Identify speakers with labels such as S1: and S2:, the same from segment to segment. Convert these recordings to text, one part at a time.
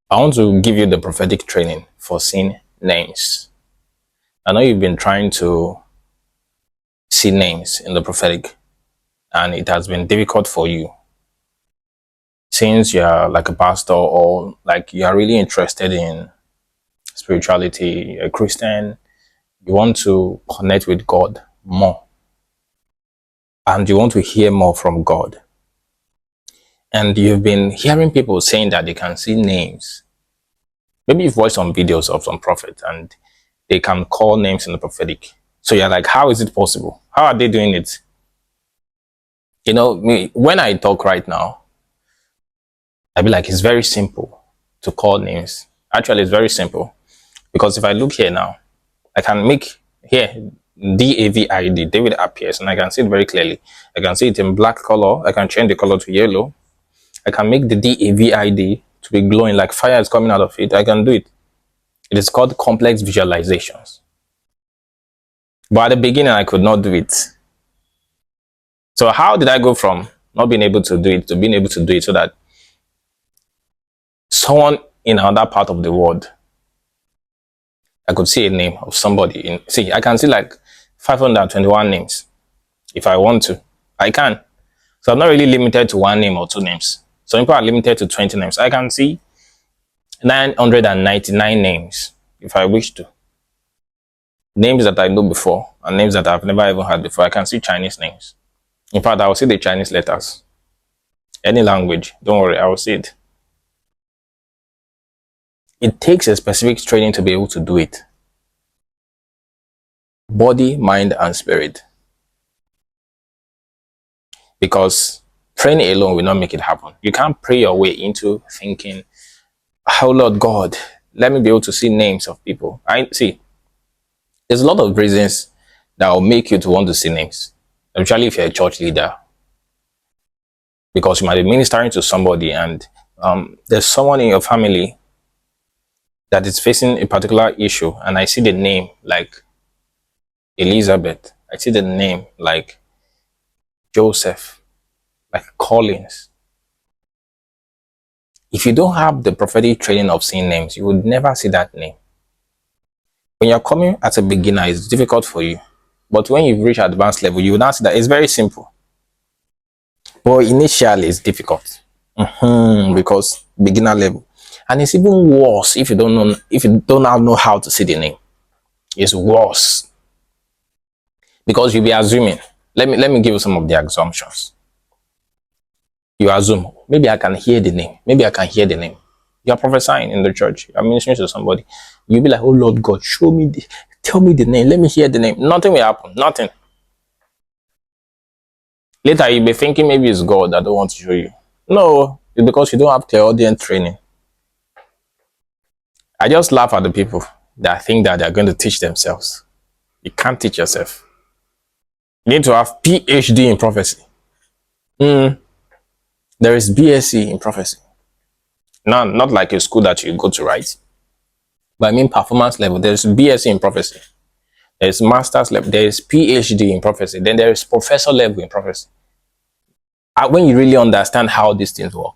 S1: I want to give you the prophetic training for seeing names. I know you've been trying to see names in the prophetic, and it has been difficult for you since you're like a pastor, or like you are really interested in spirituality, a Christian. You want to connect with God more, and you want to hear more from God. And you've been hearing people saying that they can see names. Maybe you've watched some videos of some prophets and they can call names in the prophetic. So you're like, how is it possible? How are they doing it? You know, me, when I talk right now, I'd be like, it's very simple to call names. Actually, it's very simple. Because if I look here now, I can make here DAVID, David appears, and I can see it very clearly. I can see it in black color. I can change the color to yellow. I can make the DAVID to be glowing like fire is coming out of it. I can do it. It is called complex visualizations. But at the beginning, I could not do it. So how did I go from not being able to do it to being able to do it so that someone in another part of the world, I could see a name of somebody. See, I can see like 521 names. If I want to, I can. So I'm not really limited to one name or two names. Some people are limited to 20 names. I can see 999 names if I wish to. Names that I know before and names that I've never even heard before. I can see Chinese names. In fact, I will see the Chinese letters. Any language, don't worry, I will see it. It takes a specific training to be able to do it. Body, mind, and spirit. Because praying alone will not make it happen. You can't pray your way into thinking, oh Lord God, let me be able to see names of people. I see. There's a lot of reasons that will make you to want to see names, especially if you're a church leader. Because you might be ministering to somebody and there's someone in your family that is facing a particular issue, and I see the name like Elizabeth. I see the name like Joseph, like Collins. If you don't have the prophetic training of seeing names, you would never see that name. When you're coming as a beginner, it's difficult for you. But when you've reached advanced level, you will now see that it's very simple. But initially, it's difficult because beginner level, and it's even worse if you don't know, if you don't now know how to see the name. It's worse because you'll be assuming. Let me give you some of the assumptions. You assume maybe I can hear the name. Maybe I can hear the name. You're prophesying in the church. You're ministering to somebody. You'll be like, oh Lord God, show me tell me the name. Let me hear the name. Nothing will happen. Nothing. Later, you'll be thinking maybe it's God that don't want to show you. No, it's because you don't have clairaudient training. I just laugh at the people that think that they're going to teach themselves. You can't teach yourself. You need to have PhD in prophecy. There is BSc in prophecy. Not like a school that you go to, right? But I mean performance level. There's BSc in prophecy. There's master's level. There is PhD in prophecy. Then there is professor level in prophecy. When you really understand how these things work.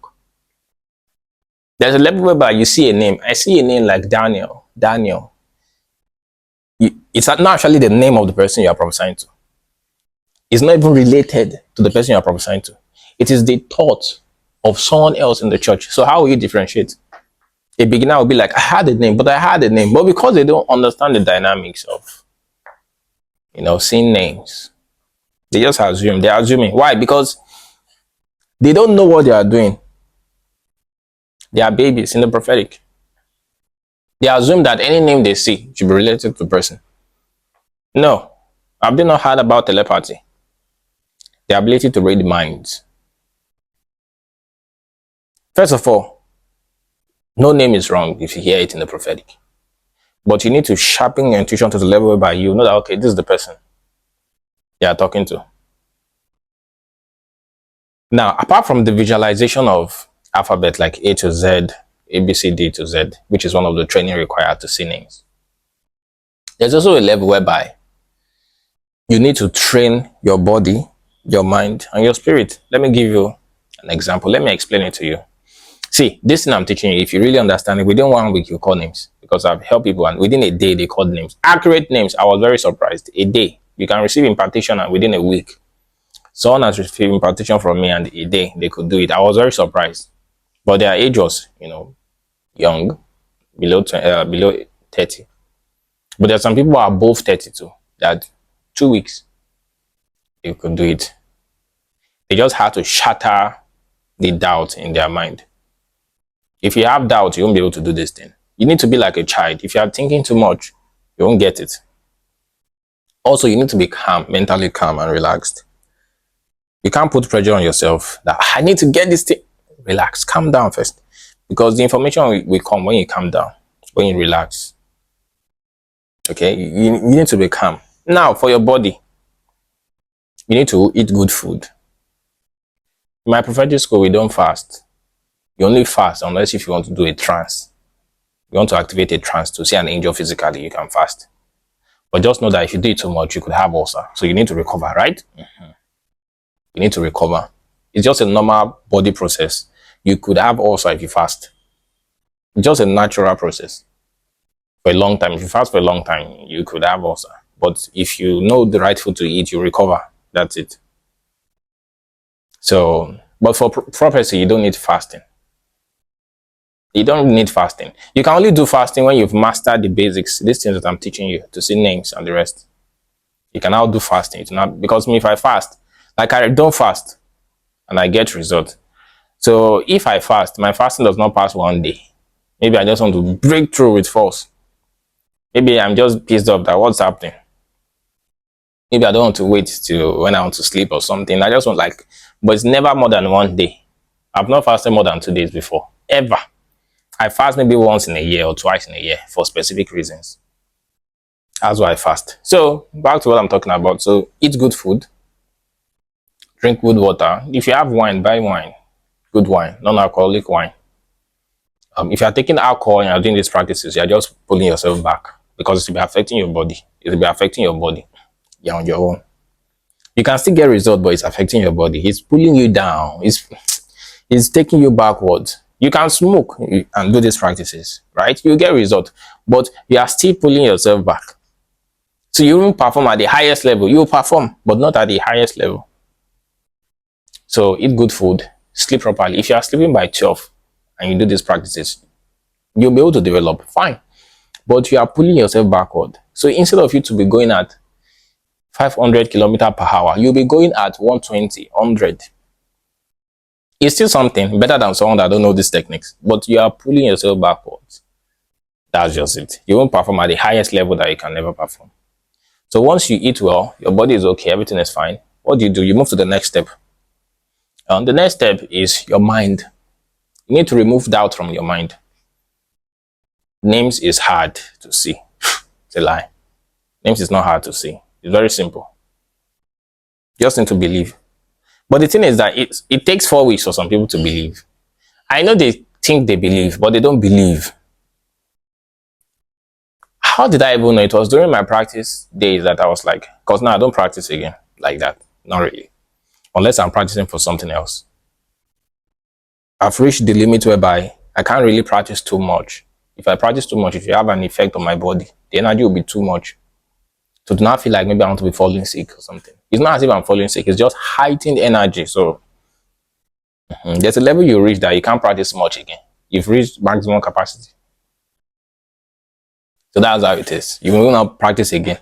S1: There's a level whereby you see a name. I see a name like Daniel. Daniel. It's not actually the name of the person you are prophesying to. It's not even related to the person you are prophesying to. It is the thought of someone else in the church. So how will you differentiate? A beginner will be like, I had a name, but I had a name. But because they don't understand the dynamics of, seeing names, they just assume. They're assuming. Why? Because they don't know what they are doing. They are babies in the prophetic. They assume that any name they see should be related to the person. No. Have they not heard about telepathy? The ability to read minds. First of all, no name is wrong if you hear it in the prophetic. But you need to sharpen your intuition to the level whereby you know that, okay, this is the person you are talking to. Now, apart from the visualization of alphabet like A to Z, A, B, C, D to Z, which is one of the training required to see names, there's also a level whereby you need to train your body, your mind, and your spirit. Let me give you an example. Let me explain it to you. See, this thing I'm teaching you, if you really understand it, within 1 week you call names, because I've helped people and within a day they called names, accurate names. I was very surprised. A day you can receive impartation and within a week someone has received impartation from me and a day they could do it. I was very surprised, but their age was, young, below 30. But there are some people who are above 32 that 2 weeks they could do it. They just had to shatter the doubt in their mind. If you have doubt, you won't be able to do this thing. You need to be like a child. If you are thinking too much, you won't get it. Also, you need to be calm, mentally calm and relaxed. You can't put pressure on yourself that I need to get this thing. Relax, calm down first. Because the information will come when you calm down, when you relax. Okay, you need to be calm. Now, for your body, you need to eat good food. In my prophetic school, we don't fast. You only fast unless if you want to do a trance. You want to activate a trance to see an angel physically, you can fast. But just know that if you do it too much, you could have ulcer. So you need to recover, right? You need to recover. It's just a normal body process. You could have ulcer if you fast. It's just a natural process. For a long time, if you fast for a long time, you could have ulcer. But if you know the right food to eat, you recover. That's it. So, but for prophecy, you don't need fasting. You don't need fasting. You can only do fasting when you've mastered the basics, these things that I'm teaching you, to see names and the rest. You can now do fasting. It's not because me, if I fast, like I don't fast and I get result. So if I fast, my fasting does not pass 1 day. Maybe I just want to break through with force. Maybe I'm just pissed off that what's happening. Maybe I don't want to wait till when I want to sleep or something. I just want but it's never more than 1 day. I've not fasted more than 2 days before, ever. I fast maybe once in a year or twice in a year for specific reasons. That's why I fast. So back to what I'm talking about. So eat good food, drink good water. If you have wine, buy wine, good wine, non-alcoholic wine. If you're taking alcohol and you're doing these practices, you're just pulling yourself back because it will be affecting your body. It will be affecting your body. You're on your own. You can still get results, but it's affecting your body. It's pulling you down. It's taking you backwards. You can smoke and do these practices, right? You get result, but you are still pulling yourself back. So you won't perform at the highest level. You will perform, but not at the highest level. So eat good food, sleep properly. If you are sleeping by 12 and you do these practices, you'll be able to develop, fine. But you are pulling yourself backward. So instead of you to be going at 500 kilometers per hour, you'll be going at 120, 100. It's still something better than someone that don't know these techniques, but you are pulling yourself backwards. That's just it. You won't perform at the highest level that you can never perform. So once you eat well, your body is okay, everything is fine. What do? You move to the next step. The next step is your mind. You need to remove doubt from your mind. Names is hard to see. It's a lie. Names is not hard to see. It's very simple. You just need to believe. But the thing is that it takes 4 weeks for some people to believe. I know they think they believe, but they don't believe. How did I even know? It was during my practice days that I was like, because now I don't practice again like that. Not really. Unless I'm practicing for something else. I've reached the limit whereby I can't really practice too much. If I practice too much, if you have an effect on my body, the energy will be too much. So do not feel like maybe I want to be falling sick or something. It's not as if I'm falling sick. It's just heightened energy. So there's a level you reach that you can't practice much again. You've reached maximum capacity. So that's how it is. You will not practice again.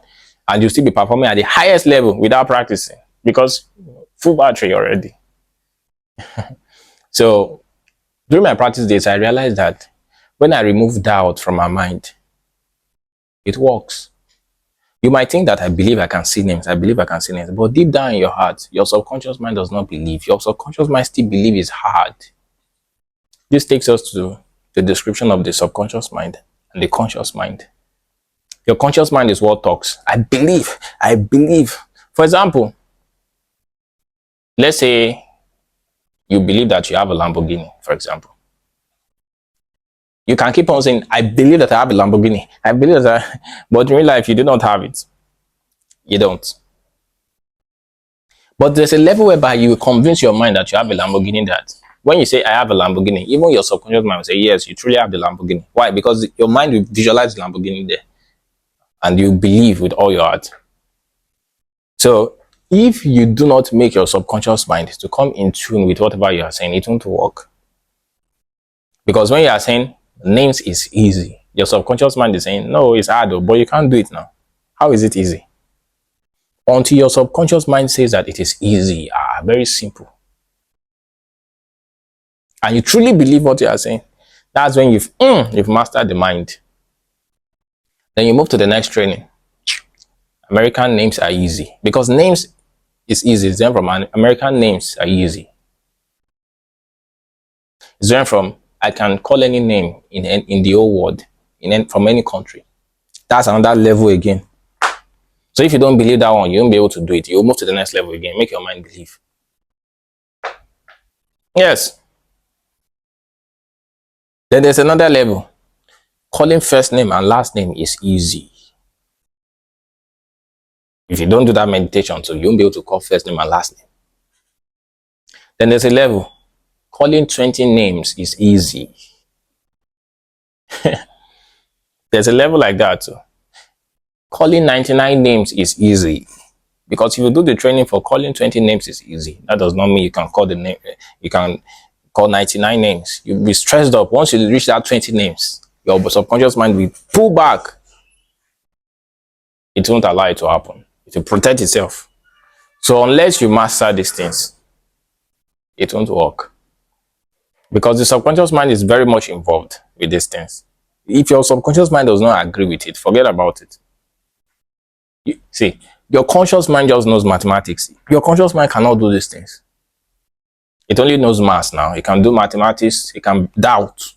S1: And you'll still be performing at the highest level without practicing. Because full battery already. So during my practice days, I realized that when I remove doubt from my mind, it works. You might think that I believe I can see names. I believe I can see names. But deep down in your heart, your subconscious mind does not believe. Your subconscious mind still believes it's hard. This takes us to the description of the subconscious mind and the conscious mind. Your conscious mind is what talks. I believe. I believe. For example, let's say you believe that you have a Lamborghini, for example. You can keep on saying, I believe that I have a Lamborghini. I believe that but in real life, you do not have it. You don't. But there's a level whereby you convince your mind that you have a Lamborghini that When you say, I have a Lamborghini, even your subconscious mind will say, yes, you truly have the Lamborghini. Why? Because your mind will visualize the Lamborghini there. And you believe with all your heart. So, if you do not make your subconscious mind to come in tune with whatever you are saying, it won't work. Because when you are saying, names is easy, your subconscious mind is saying, no, it's hard, but you can't do it now. How is it easy? Until your subconscious mind says that it is easy, very simple, and you truly believe what you are saying, that's when you've mastered the mind. Then you move to the next training. American names are easy, because names is easy. It's then from American names are easy. It's then from I can call any name in the whole world, from any country. That's another level again. So if you don't believe that one, you won't be able to do it. You'll move to the next level again. Make your mind believe. Yes. Then there's another level. Calling first name and last name is easy. If you don't do that meditation, so you won't be able to call first name and last name. Then there's a level. Calling 20 names is easy. There's a level like that too. Calling 99 names is easy. Because if you do the training for calling 20 names is easy, that does not mean you can call the name, you can call 99 names. You'll be stressed up. Once you reach that 20 names, your subconscious mind will pull back. It won't allow it to happen. It will protect itself. So unless you master these things, it won't work. Because the subconscious mind is very much involved with these things. If your subconscious mind does not agree with it, forget about it. See, your conscious mind just knows mathematics. Your conscious mind cannot do these things. It only knows maths now. It can do mathematics. It can doubt.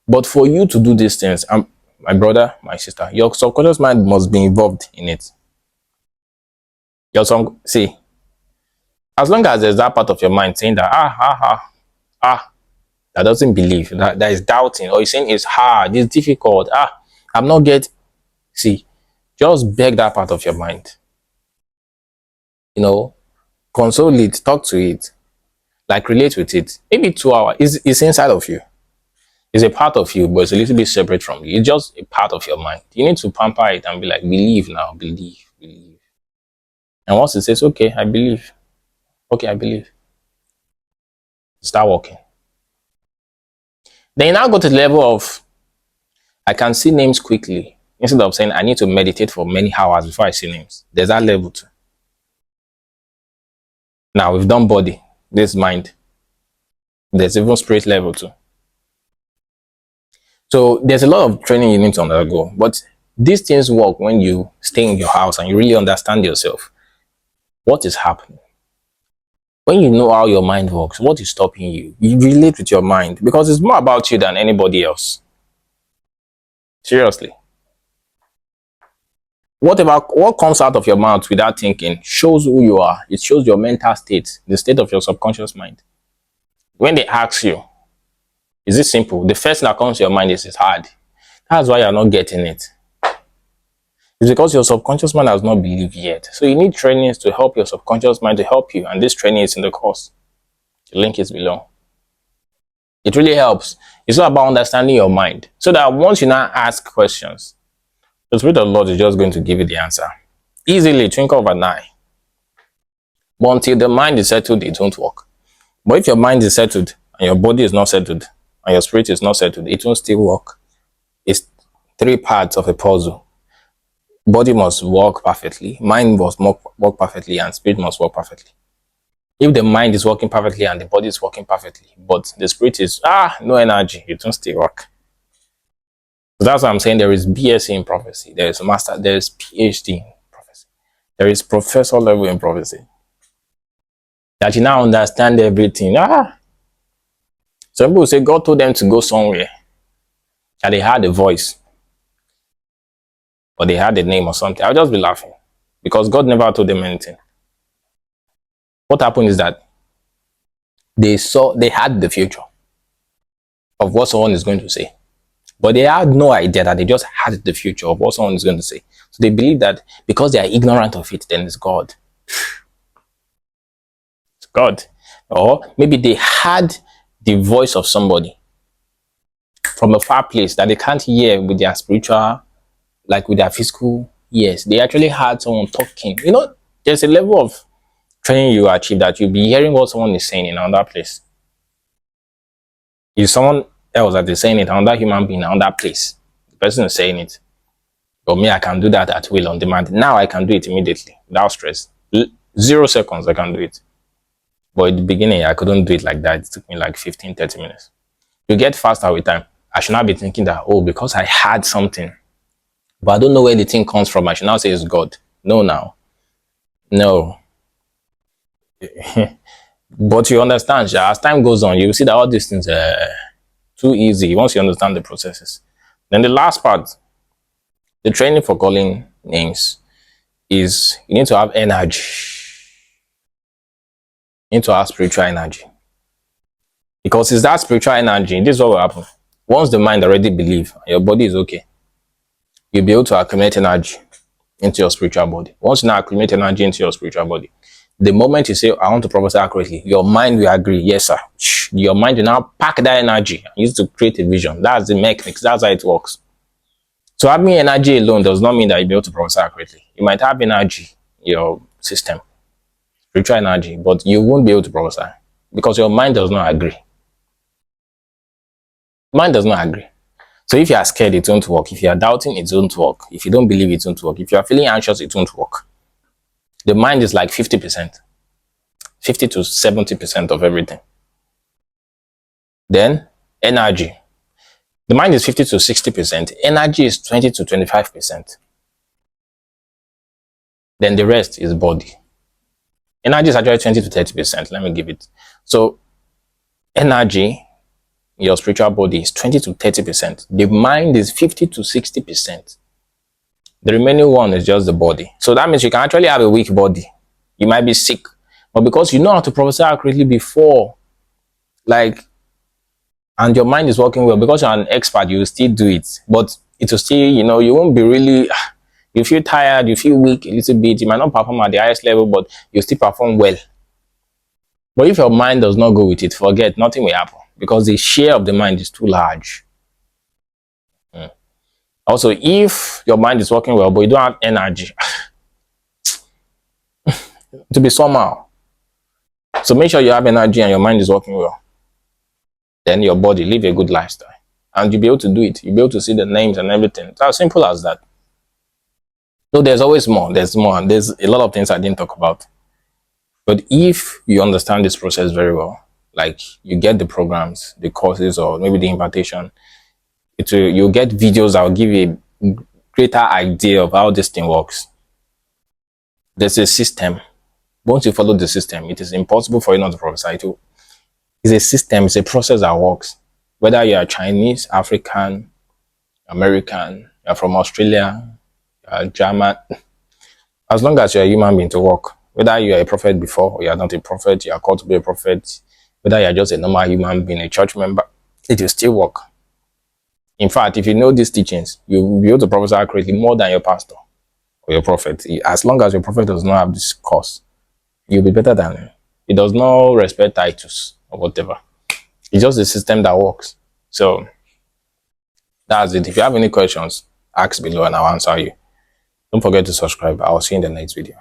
S1: But for you to do these things, my brother, my sister, your subconscious mind must be involved in it. See, as long as there's that part of your mind saying that, that doesn't believe, that is doubting, or you're saying it's hard, it's difficult, I'm not getting. See, just beg that part of your mind. Console it, talk to it, like relate with it. Maybe 2 hours. It's inside of you. It's a part of you, but it's a little bit separate from you. It's just a part of your mind. You need to pamper it and be like, believe now, believe. And once it says, okay, I believe. Okay, I believe. Start working. Then you now go to the level of, I can see names quickly. Instead of saying, I need to meditate for many hours before I see names. There's that level too. Now, we've done body, this mind. There's even spirit level too. So there's a lot of training you need to undergo. But these things work when you stay in your house and you really understand yourself. What is happening? When you know how your mind works, what is stopping you? You relate with your mind, because it's more about you than anybody else. Seriously. What comes out of your mouth without thinking shows who you are. It shows your mental state, the state of your subconscious mind. When they ask you, is it simple? The first thing that comes to your mind is it's hard. That's why you're not getting it. It's because your subconscious mind has not believed yet. So you need trainings to help your subconscious mind to help you. And this training is in the course. The link is below. It really helps. It's all about understanding your mind. So that once you now ask questions, the Spirit of the Lord is just going to give you the answer. Easily, twinkle of an eye. But until the mind is settled, it won't work. But if your mind is settled, and your body is not settled, and your spirit is not settled, it won't still work. It's 3 parts of a puzzle. Body must work perfectly, mind must work perfectly, and spirit must work perfectly. If the mind is working perfectly and the body is working perfectly, but the spirit is, no energy, it won't still work. So that's why I'm saying there is BSc in prophecy, there is master, there is PhD in prophecy, there is professor level in prophecy. That you now understand everything. Some people say God told them to go somewhere, and they had a voice, or they had a name or something. I'll just be laughing, because God never told them anything. What happened is that they had the future of what someone is going to say, but they had no idea that they just had the future of what someone is going to say. So they believe that because they are ignorant of it, then it's God. It's God. Or maybe they had the voice of somebody from a far place that they can't hear with their spiritual, like with their physical ears. They actually had someone talking. You know, there's a level of training you achieve that you'll be hearing what someone is saying in another place. If someone else that is saying it, another human being in another place, the person is saying it. But me, I can do that at will on demand. Now I can do it immediately without stress. 0 seconds, I can do it. But at the beginning, I couldn't do it like that. It took me like 15, 30 minutes. You get faster with time. I should not be thinking that, oh, because I had something, but I don't know where the thing comes from, I should now say it's God. No, now. No. But you understand, Sha, as time goes on, you will see that all these things are too easy once you understand the processes. Then the last part, the training for calling names, is you need to have energy. You need to have spiritual energy. Because it's that spiritual energy, this is what will happen. Once the mind already believes, your body is okay, you'll be able to accumulate energy into your spiritual body. Once you now accumulate energy into your spiritual body, the moment you say, I want to prophesy accurately, your mind will agree, yes, sir. Your mind will now pack that energy and use to create a vision. That's the mechanics. That's how it works. So having energy alone does not mean that you'll be able to prophesy accurately. You might have energy in your system, spiritual energy, but you won't be able to prophesy because your mind does not agree. Mind does not agree. So if you are scared, it won't work. If you are doubting, it won't work. If you don't believe, it won't work. If you are feeling anxious, it won't work. The mind is like 50%, 50 to 70% of everything. Then energy. The mind is 50 to 60%. Energy is 20 to 25%. Then the rest is body. Energy is actually 20 to 30%. Let me give it. So energy, your spiritual body, is 20 to 30%. The mind is 50 to 60%. The remaining one is just the body. So that means you can actually have a weak body. You might be sick. But because you know how to prophesy accurately before, like, and your mind is working well, because you're an expert, you will still do it. But it will still, you know, you won't be really, you feel tired, you feel weak a little bit. You might not perform at the highest level, but you still perform well. But if your mind does not go with it, forget, nothing will happen. Because the share of the mind is too large. Also, if your mind is working well, but you don't have energy, to be somehow. So make sure you have energy and your mind is working well. Then your body, live a good lifestyle. And you'll be able to do it. You'll be able to see the names and everything. It's as simple as that. So there's always more. There's more. There's a lot of things I didn't talk about. But if you understand this process very well, like you get the programs, the courses, or maybe the invitation, you'll get videos that will give you a greater idea of how this thing works. There's a system. Once you follow the system, it is impossible for you not to prophesy to. It's a system, it's a process that works. Whether you are Chinese, African, American, you're from Australia, you're German, as long as you're a human being to work, whether you are a prophet before or you are not a prophet, you are called to be a prophet, whether you are just a normal human being, a church member, it will still work. In fact, if you know these teachings, you'll be able to prophesy accurately more than your pastor or your prophet. As long as your prophet does not have this course, you'll be better than him. It does not respect titles or whatever. It's just a system that works. So that's it. If you have any questions, ask below and I'll answer you. Don't forget to subscribe. I'll see you in the next video.